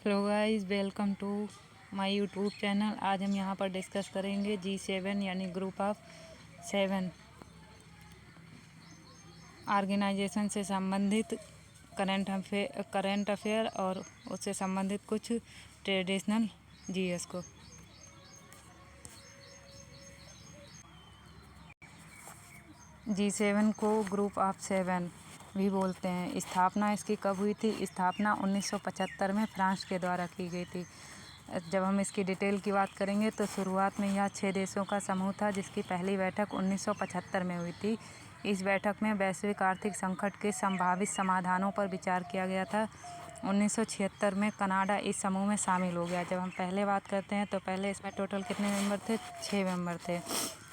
Hello guys, welcome to my YouTube channel. आज हम यहाँ पर डिस्कस करेंगे G7 यानी ग्रुप ऑफ 7 ऑर्गेनाइजेशन से संबंधित करंट अफेयर और उससे संबंधित कुछ ट्रेडिशनल जीएस को। G7 को ग्रुप ऑफ 7 भी बोलते हैं। स्थापना इसकी कब हुई थी? स्थापना 1975 में फ्रांस के द्वारा की गई थी। जब हम इसकी डिटेल की बात करेंगे तो शुरुआत में यह 6 देशों का समूह था, जिसकी पहली बैठक 1975 में हुई थी। इस बैठक में वैश्विक आर्थिक संकट के संभावित समाधानों पर विचार किया गया था। 1976 में कनाडा इस समूह में शामिल हो गया। जब हम पहले बात करते हैं तो पहले इसमें टोटल कितने मेंबर थे? 6 मेंबर थे।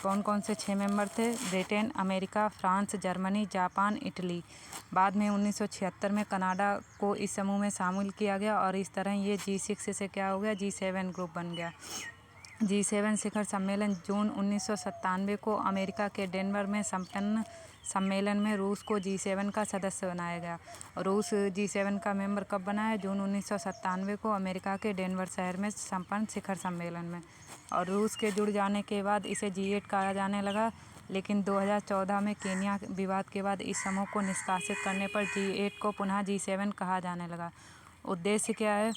कौन कौन से 6 मेंबर थे? Britain, America, France, Germany, Japan, Italy. बाद में 1976 में कनाडा को इस समूह में शामिल किया गया और इस तरह ये G6 से क्या हो गया? G7 ग्रुप बन गया। G7 शिखर सम्मेलन जून 1997 को अमेरिका के डेनवर में संपन्न सम्मेलन में रूस को G7 का सदस्य बनाया गया। रूस G7 का मेंबर कब बना है? जून 1997 को अमेरिका के डेनवर शहर में संपन्न शिखर सम्मेलन में। और रूस के जुड़ जाने के बाद इसे G8 कहा जाने लगा, लेकिन 2014 में केन्या विवाद के बाद इस समूह को निष्कासित करने पर G8 को पुनः G7 कहा जाने लगा। उद्देश्य क्या है?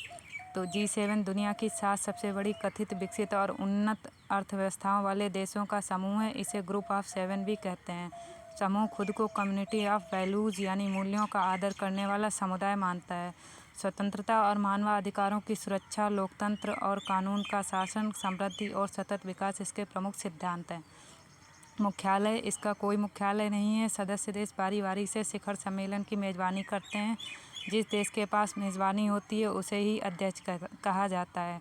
तो G7 दुनिया की 7 सबसे बड़ी कथित विकसित और उन्नत अर्थव्यवस्थाओं वाले देशों का समूह है। इसे ग्रुप ऑफ 7 भी कहते हैं। समूह खुद को कम्युनिटी ऑफ वैल्यूज़ यानी मूल्यों का आदर करने वाला समुदाय मानता है। स्वतंत्रता और मानवाधिकारों की सुरक्षा, लोकतंत्र और कानून का शासन, समृद्धि और सतत विकास इसके प्रमुख सिद्धांत हैं। मुख्यालय इसका कोई मुख्यालय नहीं है। सदस्य देश बारी बारी से शिखर सम्मेलन की मेज़बानी करते हैं। जिस देश के पास मेज़बानी होती है उसे ही अध्यक्ष कहा जाता है।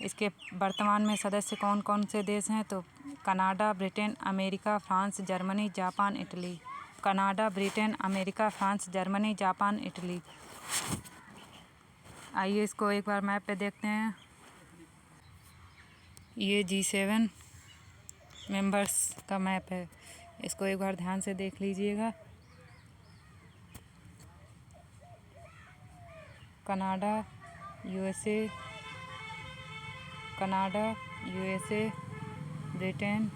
इसके वर्तमान में सदस्य कौन कौन से देश हैं? तो Canada, Britain, America, France, Germany, Japan, Italy. Canada, Britain, America, France, Germany, Japan, Italy. आइए इसको एक बार मैप पे देखते हैं। ये G7 मेंबर्स का मैप है। इसको एक बार ध्यान से देख लीजिएगा। Canada, USA, Britain,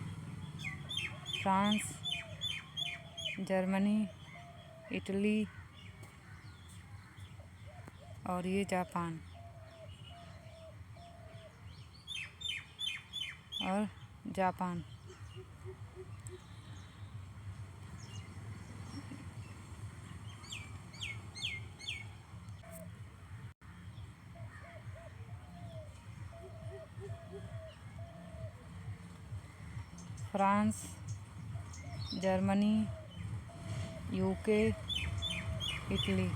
France, Germany, Italy और ये जापान और Japan. France, Germany, UK, Italy.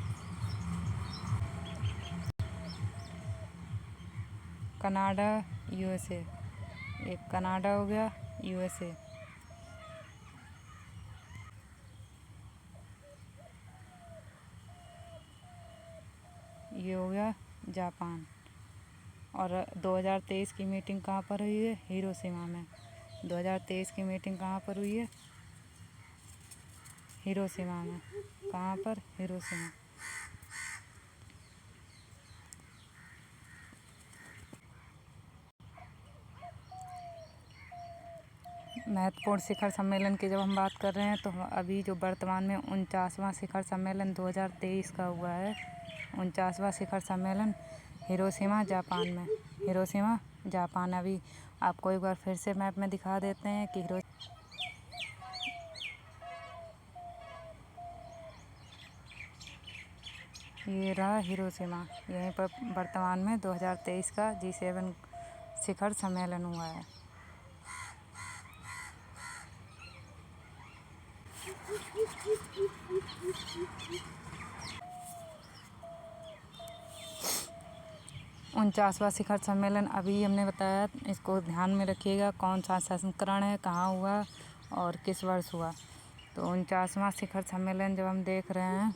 Canada, USA. एक कनाडा हो गया, यूएसए। ये हो गया जापान। और 2023 की मीटिंग कहाँ पर हुई है? हिरोशिमा में। 2023 की मीटिंग कहाँ पर हुई है? हिरोशिमा में। कहाँ पर? हिरोशिमा। महत्वपूर्ण शिखर सम्मेलन की जब हम बात कर रहे हैं तो अभी जो वर्तमान में 49वां शिखर सम्मेलन 2023 का हुआ है। 49वां शिखर सम्मेलन हिरोशिमा, जापान में। Hiroshima, Japan. अभी आपको एक बार फिर से मैप में दिखा देते हैं कि ये रहा हिरोशिमा। यहीं पर वर्तमान में 2023 का G7 शिखर सम्मेलन हुआ है। उनचासवां शिखर सम्मेलन अभी हमने बताया, इसको ध्यान में रखिएगा। कौन सा संस्करण है, कहाँ हुआ और किस वर्ष हुआ। तो 49वां शिखर सम्मेलन जब हम देख रहे हैं,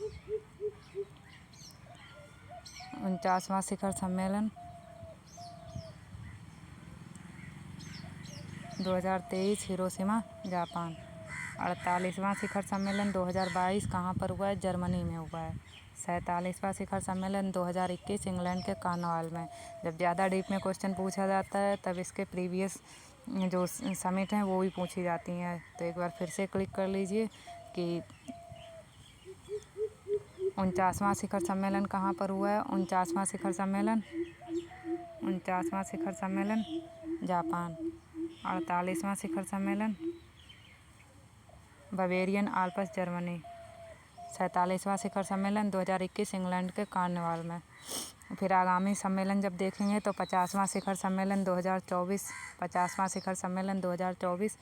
49वां शिखर सम्मेलन 2023 हिरोशिमा, जापान। 48वां शिखर सम्मेलन 2022 कहाँ पर हुआ है? जर्मनी में हुआ है। 47वां शिखर सम्मेलन 2021 इंग्लैंड के कॉर्नवाल में। जब ज़्यादा डीप में क्वेश्चन पूछा जाता है तब इसके प्रीवियस जो समिट हैं वो भी पूछी जाती हैं। तो एक बार फिर से क्लिक कर लीजिए कि 49वां शिखर सम्मेलन कहाँ पर हुआ है। 49वां शिखर सम्मेलन जापान। 48वां शिखर सम्मेलन बवेरियन आल्प्स जर्मनी। 47वां शिखर सम्मेलन 2021 इंग्लैंड के कॉर्नवाल में। फिर आगामी सम्मेलन जब देखेंगे तो 50वां शिखर सम्मेलन 2024, 50वां शिखर सम्मेलन 2024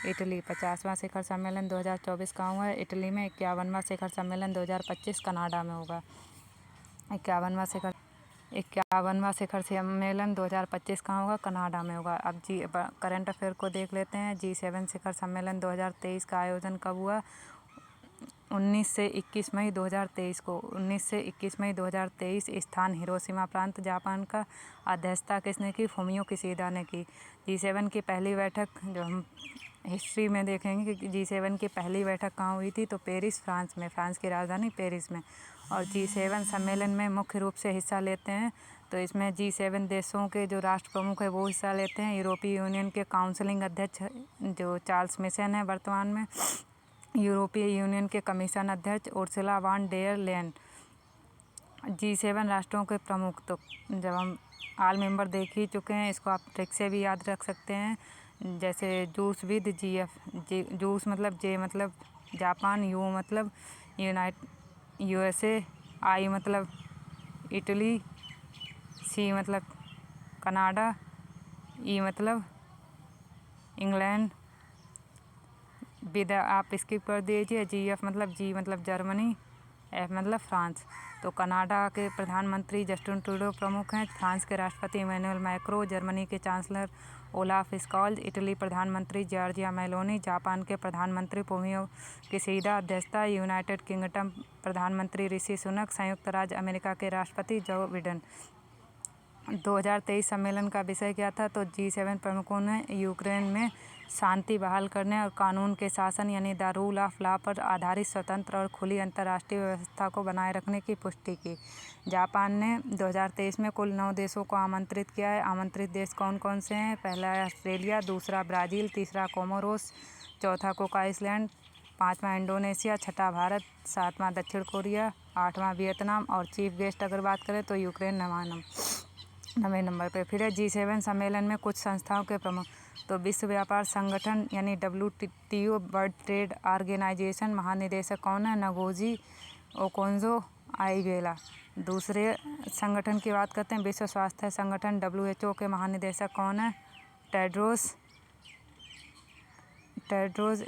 इटली। 50वां शिखर सम्मेलन 2024 कहाँ हुआ है? इटली में। 51वां शिखर सम्मेलन 2025 कनाडा में होगा। 51वां शिखर सम्मेलन 2025 कहाँ होगा? कनाडा में होगा। अब करंट अफेयर को देख लेते हैं। G7 शिखर सम्मेलन 2023 का आयोजन कब हुआ? 19 से 21 मई 2023 को। 19 से 21 मई 2023 स्थान हिरोशिमा प्रांत जापान का। अध्यक्षता किसने की? फुमियो किशिदा ने की। G7 की पहली बैठक जो हम हिस्ट्री में देखेंगे कि G7 की पहली बैठक कहाँ हुई थी? तो पेरिस, फ्रांस में। फ्रांस की राजधानी पेरिस में। और G7 सम्मेलन में मुख्य रूप से हिस्सा लेते हैं तो इसमें G7 देशों के जो राष्ट्र प्रमुख है वो हिस्सा लेते हैं। यूरोपीय यूनियन के काउंसिलिंग अध्यक्ष जो चार्ल्स मिशेल हैं वर्तमान में। यूरोपीय यूनियन के कमीशन अध्यक्ष Ursula van der Leyen. G7 राष्ट्रों के प्रमुख, तो जब हम ऑल मेंबर देख ही चुके हैं, इसको आप ट्रिक से भी याद रख सकते हैं। जैसे जूस विद GF, जूस मतलब J मतलब जापान, U मतलब USA, I मतलब इटली, C मतलब कनाडा, E मतलब इंग्लैंड। विदा आप स्किप कर दीजिए। G मतलब जर्मनी, F मतलब फ्रांस। तो कनाडा के प्रधानमंत्री जस्टिन ट्रूडो प्रमुख हैं। फ्रांस के राष्ट्रपति इमैनुअल मैक्रों, जर्मनी के चांसलर ओलाफ स्कॉल्ज, इटली प्रधानमंत्री जॉर्जिया मेलोनी, जापान के प्रधानमंत्री फुमियो किशिदा। अध्यक्षता यूनाइटेड किंगडम प्रधानमंत्री ऋषि सुनक, संयुक्त राज्य अमेरिका के राष्ट्रपति जो बिडेन। 2023 सम्मेलन का विषय क्या था? तो G7 प्रमुखों ने यूक्रेन में शांति बहाल करने और कानून के शासन यानी द रूल ऑफ लॉ पर आधारित स्वतंत्र और खुली अंतर्राष्ट्रीय व्यवस्था को बनाए रखने की पुष्टि की। जापान ने 2023 में कुल 9 देशों को आमंत्रित किया है। आमंत्रित देश कौन कौन से हैं? पहला है ऑस्ट्रेलिया, दूसरा ब्राज़ील, तीसरा कोमोरोस, चौथा कुक आइलैंड, पाँचवा इंडोनेशिया, छठा भारत, सातवां दक्षिण कोरिया, आठवां वियतनाम और चीफ गेस्ट अगर बात करें तो यूक्रेन 9वें नंबर पर। फिर है G7 सम्मेलन में कुछ संस्थाओं के प्रमुख, तो विश्व व्यापार संगठन यानी WTO वर्ल्ड ट्रेड ऑर्गेनाइजेशन महानिदेशक कौन है? Ngozi Okonjo-Iweala. दूसरे संगठन की बात करते हैं, विश्व स्वास्थ्य संगठन WHO के महानिदेशक कौन है? टेड्रोस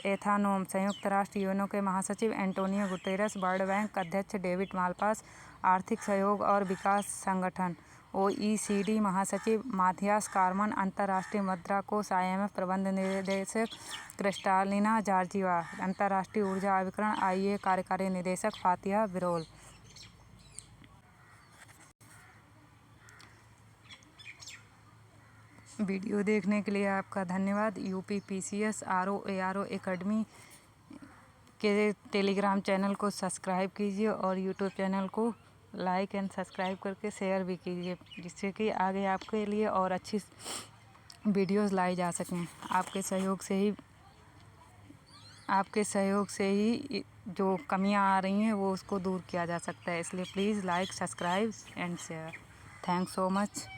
एथानोम। संयुक्त राष्ट्र यूएनओ के महासचिव एंटोनियो गुटेरस। वर्ल्ड बैंक अध्यक्ष डेविड मालपास। आर्थिक सहयोग और विकास संगठन OECD महासचिव माथियास कार्मन। अंतर्राष्ट्रीय मुद्रा कोष IMF प्रबंध निदेशक क्रिस्टालिना जॉर्जिवा। अंतर्राष्ट्रीय ऊर्जा अभिकरण IEA कार्यकारी निदेशक फातिहा बिरोल। वीडियो देखने के लिए आपका धन्यवाद। UPPCS RO एकेडमी के टेलीग्राम चैनल को सब्सक्राइब कीजिए और यूट्यूब चैनल को लाइक एंड सब्सक्राइब करके शेयर भी कीजिए, जिससे कि आगे आपके लिए और अच्छी वीडियोस लाई जा सकें। आपके सहयोग से ही जो कमियां आ रही हैं वो उसको दूर किया जा सकता है। इसलिए please like, subscribe and share. Thanks so much.